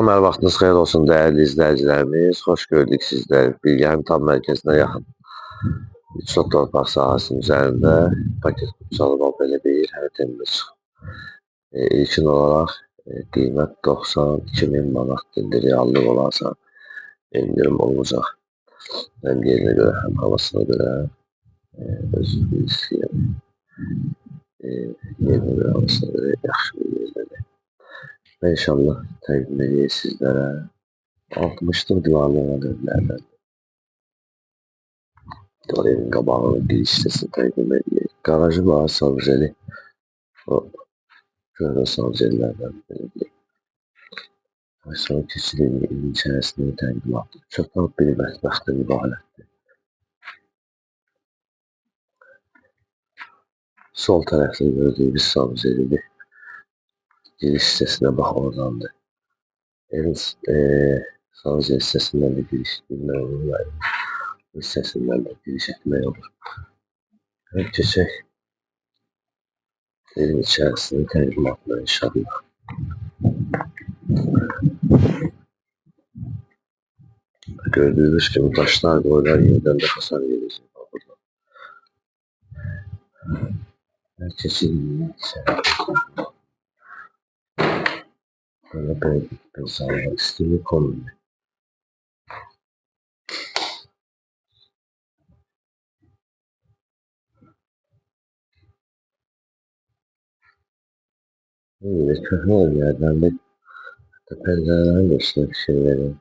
Əməl vaxtınız xeyir olsun dəyərli izləyicilərimiz. Xoş gördük sizləri. Bilgənin tam mərkəzinə yaxın 3 sot torpaq sahəsinin üzərində paket qutsalı belə bir hərəkətimiz çıxıb. İlkin olaraq qiymət 92.000 manatdır. Reallıq olarsa indirim olacaq. Həm yerinə görə, həm havasına görə özünü istəyəm. Yerinə görə, havasına görə yaxşı bir yerdir. Və inşallah təqdim edəyik sizlərə 60'lık divarlı olan evlərdən. Divar evin qabağının giriş hissəsini təqdim edəyik. Garajı var, savceli. O görünən savcelilərdən belə deyək. Sonra keçirik evin içərisində təqdimatı. Çoxdan bir mətbəxdən ibarətdir. Sol tərəfdə gördüyümüz savcelidir. Giriş hissəsinə bax oradandır. Evin savcı hissəsindən də giriş etmək olur. Hissəsindən də giriş etmək olur. Və keçək evin içərisinin təqdimatına inşallah. Gördüğünüz gibi taşlar boylar yeniden de hasar gelecek. Keçirik içərisində. Böyle bir sağlamak istediği konumda. Böyle köhne yerlerden de pencereden geçmek şeyleri.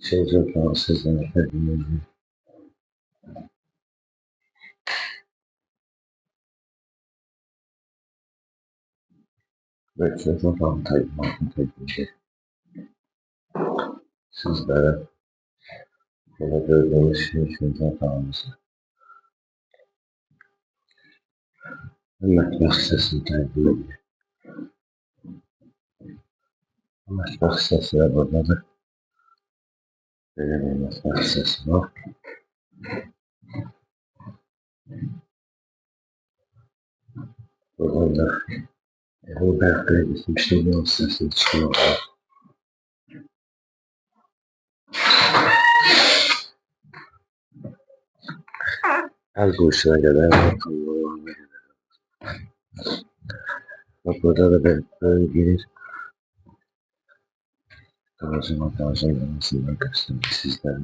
Şeyce Fransızlar efendimizin. Ve sözün falan tayınmatını tekniği. Sizlere böyle gördüğünüz şey sözün falanımızı. Mətbəx hissəsini təqdim edir. Mətbəx hissəsi də buradadır. Belə bir mətbəx hissəsi var. Buradan da evin bərqəyə gitmişdir. Yol hissəsini çıxmaq var. Hər quşuna qədər bakımlarına qədər. Bak burada da böyle gelir. Garajın arasından göstermek sizlere.